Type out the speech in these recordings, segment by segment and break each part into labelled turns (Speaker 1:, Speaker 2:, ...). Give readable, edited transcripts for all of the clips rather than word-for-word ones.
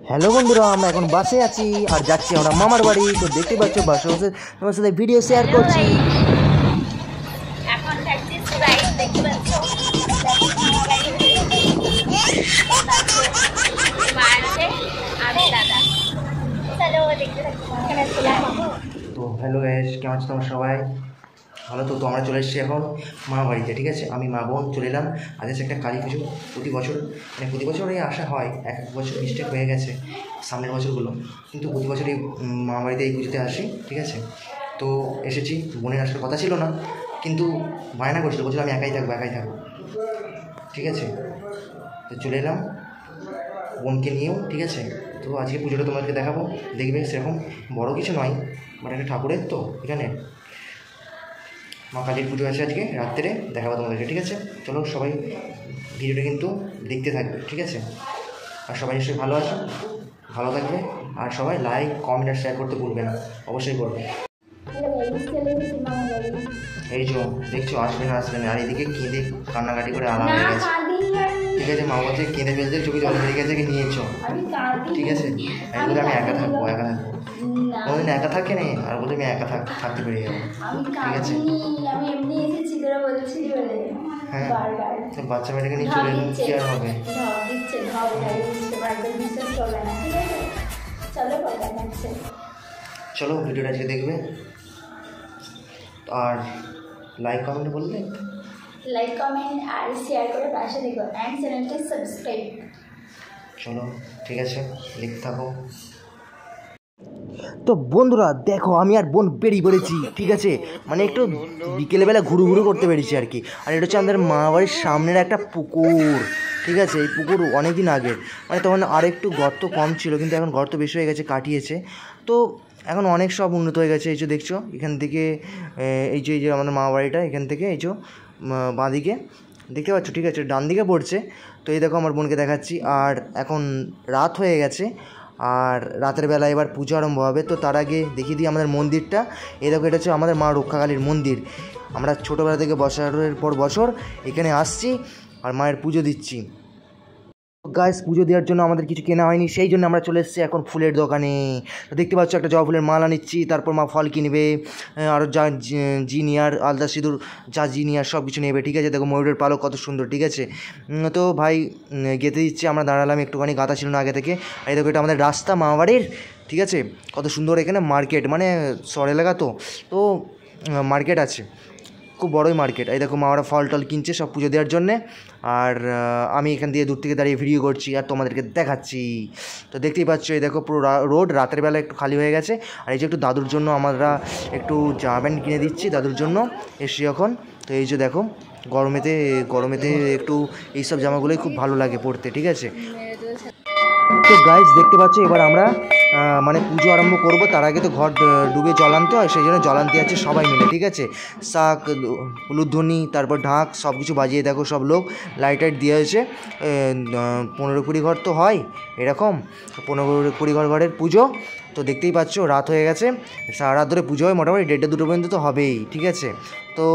Speaker 1: Hello বন্ধুরা, আমরা এখন বাসে আছি আর যাচ্ছি আমরা মামার বাড়ি। তো দেখতে পাচ্ছ বাসে বসে তোমার সাথে ভিডিও শেয়ার করছি।
Speaker 2: এখন যাচ্ছি রাইড, দেখতে পাচ্ছ মা আছে আর দাদা। চলো দেখতে থাকি।
Speaker 1: তো হ্যালো গাইস, কেমন আছো তোমরা সবাই? ভালো তো আমরা চলে এসেছি এখন মামার বাড়িতে। ঠিক আছে, আমি মা বোন চলে এলাম। আজ আছে একটা কালী পুজো। প্রতি বছরই আসা হয়, এক বছর মিস্টেক হয়ে গেছে সামনের বছরগুলো, কিন্তু প্রতি বছরই মামার বাড়িতে এই পুজোতে আসি। ঠিক আছে, তো এসেছি। বোনের আসার কথা ছিল না, কিন্তু বায়না করছিল, বলছিল আমি একাই থাকবো। ঠিক আছে, তো চলে এলাম বোনকে নিয়েও। ঠিক আছে, তো আজকে পুজোটা তোমাদেরকে দেখাবো, দেখবে। সেরকম বড় কিছু নয়, বাট একটা ঠাকুরের তো এখানে মা কালীর পুজো আছে আজকে রাত্রে, দেখাবো তোমাদেরকে। ঠিক আছে, চলো সবাই ভিডিওটা কিন্তু দেখতে থাকবে। ঠিক আছে, আর সবাই নিশ্চয়ই ভালো আছো, ভালো থাকবে। আর সবাই লাইক, কমেন্ট আর শেয়ার করতে ভুলবে না, অবশ্যই করবে। এই যে দেখছো, আসবে না। আর এদিকে কেঁদে কান্নাকাটি করে আলাদা হয়ে গেছে। ঠিক আছে, মা বলছে কেঁদে ফেলতে, চোখে জল বেরিয়ে গেছে, নিয়েছো। ঠিক আছে, আমি বলি আমি একা থাকবো। কোনোদিন একা থাকে নেই, আর বলি আমি একা থাকতে পেরে যাবো। ঠিক আছে, হ্যাঁ, বাচ্চা মেয়েটাকে নিয়ে চলে এলাম, কি আর হবে। চলো ভিডিওটা আজকে দেখবে, আর লাইক কমেন্ট বললে
Speaker 2: লাইক কমেন্ট আর শেয়ার করে পাশে দেখো, অ্যান্ড চ্যানেলটি সাবস্ক্রাইব।
Speaker 1: চলো ঠিক আছে, দেখতে থাকো। তো বন্ধুরা দেখো, আমি আর বোন বেরিয়ে পড়েছি। ঠিক আছে, মানে একটু বিকেলবেলা ঘুরু করতে বেরিয়েছি আর কি। আর এটা হচ্ছে আমাদের মা বাড়ির সামনের একটা পুকুর। ঠিক আছে, এই পুকুর অনেক দিন আগের, মানে তখন আর একটু গর্ত কম ছিল, কিন্তু এখন গর্ত বেশি হয়ে গেছে, কাটিয়েছে। তো এখন অনেক সব উন্নত হয়ে গেছে। এই যে দেখছো এখান থেকে, এই যে আমাদের মা বাড়িটা এখান থেকে এই যে বাঁদিকে দেখতে পাচ্ছ। ঠিক আছে, ডান দিকে পড়ছে। তো এই দেখো আমার বোনকে দেখাচ্ছি। আর এখন রাত হয়ে গেছে, আর রাতের বেলা এবার পুজো আরম্ভ হবে। তো তার আগে দেখিয়ে দিই আমাদের মন্দিরটা। এই দেখো, এটা হচ্ছে আমাদের মা রক্ষাকালীর মন্দির। আমরা ছোটোবেলা থেকে বছরের পর বছর এখানে আসছি আর মায়ের পুজো দিচ্ছি। গাইস, পুজো দেওয়ার জন্য আমাদের কিছু কেনা হয়নি, সেই জন্য আমরা চলে এসেছি এখন ফুলের দোকানে। তো দেখতে পাচ্ছ একটা জবা ফুলের মালা নিচ্ছি, তারপর মা ফল কিনবে, আরও যা জিনিয়ার, আলতা সিঁদুর, যা জিনিয়ার সব কিছু নেবে। ঠিক আছে, দেখো ময়ূরের পালক কত সুন্দর। ঠিক আছে, তো ভাই গেঁথে দিচ্ছে, আমরা দাঁড়ালাম, একটুখানি গাঁথা ছিল না আগে থেকে। আর এই দেখো, এটা আমাদের রাস্তা মামাবাড়ির। ঠিক আছে, কত সুন্দর এখানে মার্কেট, মানে শহর এলাকা তো মার্কেট আছে, খুব বড়ই মার্কেট। এই দেখো মামারা ফল টল কিনছে সব পুজো দেওয়ার জন্যে। আর আমি এখান দিয়ে দূর থেকে দাঁড়িয়ে ভিডিও করছি আর তোমাদেরকে দেখাচ্ছি। তো দেখতেই পাচ্ছ, এই দেখো পুরো রোড রাতের বেলা একটু খালি হয়ে গেছে। আর এই যে একটু দাদুর জন্য আমরা একটু জামা প্যান্ট কিনে দিচ্ছি দাদুর জন্য, এসি এখন। তো এই যে দেখো, গরমেতে একটু এইসব জামাগুলোই খুব ভালো লাগে পরতে। ঠিক আছে, তো গাইজ দেখতে পাচ্ছ, এবার আমরা মানে পুজো আরম্ভ করব। তার আগে তো ঘর ডুবে জল আনতে হয়, সেই জন্য জল আনতে যাচ্ছে সবাই মিলে। ঠিক আছে, শাক, উলুধ্বনি, তারপর ঢাক সব কিছু বাজিয়ে দেখো সব লোক লাইট দিয়ে হয়েছে। 15-20 ঘর তো হয় এরকম, 15-20 ঘরের পুজো। তো দেখতেই পাচ্ছ রাত হয়ে গেছে, সারা রাত ধরে পুজো হয়, মোটামুটি 1:30-2 পর্যন্ত তো হবেই। ঠিক আছে, তো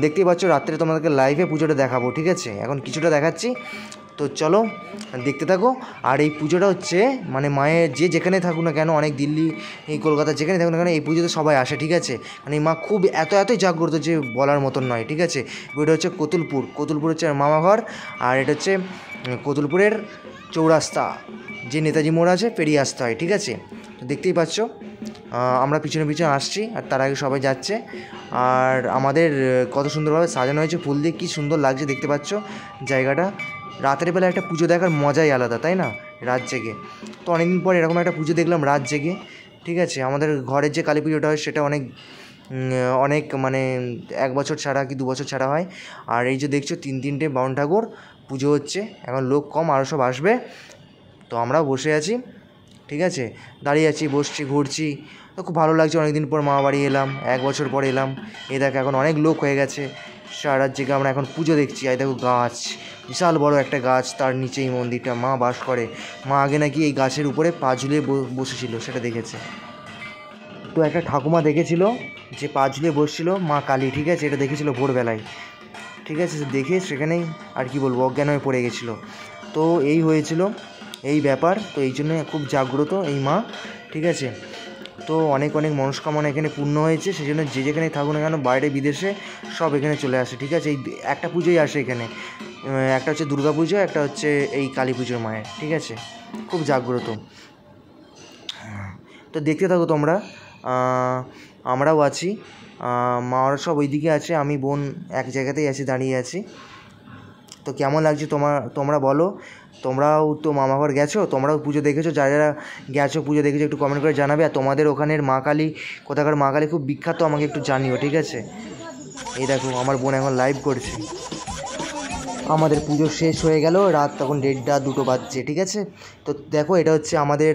Speaker 1: দেখতেই পাচ্ছ রাত্রে তোমাদেরকে লাইভে পুজোটা দেখাবো। ঠিক আছে, এখন কিছুটা দেখাচ্ছি, তো চলো দেখতে থাকো। আর এই পুজোটা হচ্ছে মানে মায়ের যে যেখানে থাকুক না কেন, অনেক দিল্লি, এই কলকাতা যেখানে থাকুক না কেন, এই পুজোতে সবাই আসে। ঠিক আছে, মানে মা খুব এতই জাগ্রত যে বলার মতন নয়। ঠিক আছে, এটা হচ্ছে কতুলপুর হচ্ছে মামা ঘর। আর এটা হচ্ছে কতুলপুরের চৌরাস্তা, যে নেতাজি মোড় আছে পেরিয়ে আসতে হয়। ঠিক আছে, তো দেখতেই পাচ্ছ আমরা পিছনে আসছি, আর তার আগে সবাই যাচ্ছে। আর আমাদের কত সুন্দরভাবে সাজানো হয়েছে ফুল দিয়ে, কী সুন্দর লাগছে দেখতে পাচ্ছ জায়গাটা। রাতের বেলা একটা পুজো দেখার মজাই আলাদা, তাই না? রাত জেগে, তো অনেকদিন পর এরকম একটা পুজো দেখলাম রাত জেগে। ঠিক আছে, আমাদের ঘরের যে কালী পুজোটা হয় সেটা অনেক মানে 1 বছর ছাড়া কি 2 বছর ছাড়া হয়। আর এই যে দেখছো 3-3টে বাউন ঠাকুর পুজো হচ্ছে, এখন লোক কম, আরও সব আসবে। তো আমরাও বসে আছি। ঠিক আছে, দাঁড়িয়ে আছি, বসছি, ঘুরছি, তো খুব ভালো লাগছে। অনেকদিন পর মামা বাড়ি এলাম, 1 বছর পর এলাম। এই দেখো এখন অনেক লোক হয়ে গেছে, সারা রাত জেগে আমরা এখন পুজো দেখছি। এই দেখো গাছ, বিশাল বড় একটা গাছ, তার নিচেই মন্দিরটা, মা বাস করে। মা আগে নাকি এই গাছের উপরে পা ঝুলিয়ে বসেছিল, সেটা দেখেছে। তো একটা ঠাকুমা দেখেছিল যে পা ঝুলিয়ে বসছিল, মা কালী। ঠিক আছে, এটা দেখেছিল ভোরবেলায়। ঠিক আছে, দেখে সেখানেই আর কি বলবো, অজ্ঞান হয়ে পড়ে গেছিলো। তো এই হয়েছিল। এই ব্যাপার। তো এই জন্য খুব জাগ্রত এই মা, ঠিক আছে। তো অনেক অনেক মনস্কামনা এখানে পূর্ণ হয়েছে, সেই জন্য যে যেখানে থাকুক না কেন, বাইরে বিদেশে সব এখানে চলে আসে, ঠিক আছে। এই একটা পুজোই আসে এখানে, একটা হচ্ছে দুর্গা পুজো, একটা হচ্ছে এই কালী পুজোর মায়ের, ঠিক আছে। খুব জাগ্রত। তো দেখতে থাকো তোমরা, আমরাও আছি, মারা সব ওইদিকে আছে, আমি বোন এক জায়গাতেই আছি, দাঁড়িয়ে আছি। তো কেমন লাগছে তোমরা বলো। তোমরাও তো মামাঘর গেছো, তোমরাও পুজো দেখেছো, যারা যারা গেছো পুজো দেখেছো একটু কমেন্ট করে জানাবে। আর তোমাদের ওখানের মা কালী, কোথাকার মা কালী খুব বিখ্যাত, আমাকে একটু জানিও, ঠিক আছে। এই দেখো আমার বোন এখন লাইভ করছে। আমাদের পুজো শেষ হয়ে গেল, রাত তখন 1:30-2 বাজছে, ঠিক আছে। তো দেখো এটা হচ্ছে আমাদের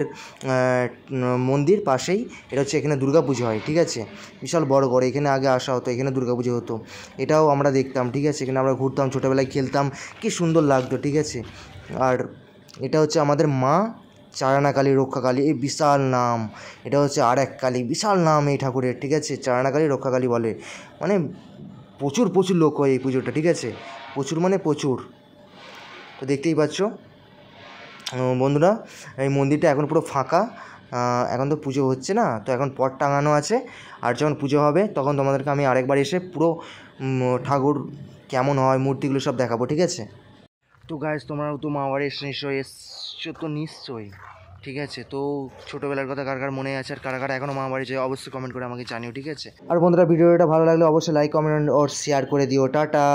Speaker 1: মন্দির পাশেই, এটা হচ্ছে এখানে দুর্গা পুজো হয়, ঠিক আছে। বিশাল বড় করে, এখানে আগে আসা হতো, এখানে দুর্গা পুজো হতো, এটাও আমরা দেখতাম, ঠিক আছে। এখানে আমরা ঘুরতাম, ছোটোবেলায় খেলতাম, কি সুন্দর লাগতো, ঠিক আছে। আর এটা হচ্ছে আমাদের মা চারানা কালী, রক্ষা কালী, এই বিশাল নাম। এটা হচ্ছে আর এক কালী, বিশাল নাম এই ঠাকুরের, ঠিক আছে। চারানা কালী, রক্ষা কালী বলে, মানে প্রচুর প্রচুর লোক হয় এই পুজোটা, ঠিক আছে। প্রচুর মানে প্রচুর। তো দেখতেই পাচ্ছ বন্ধুরা, এই মন্দিরটা এখন পুরো ফাঁকা, এখন তো পুজো হচ্ছে না, তো এখন পট টাঙানো আছে। আর যখন পুজো হবে তখন তোমাদেরকে আমি আরেকবার এসে পুরো ঠাকুর কেমন হয়, মূর্তিগুলো সব দেখাবো, ঠিক আছে। তো গাইজ, তোমরাও তো মামাবাড়ি এসছো তো নিশ্চয়ই, ঠিক আছে। তো ছোটোবেলার কথা কার কার মনে আছে, আর কারা কারা এখনও মামাবাড়ি যায়, অবশ্যই কমেন্ট করে আমাকে জানিও, ঠিক আছে। আর বন্ধুরা, ভিডিওটা ভালো লাগলে অবশ্যই লাইক, কমেন্ট আর শেয়ার করে দিও। টাটা।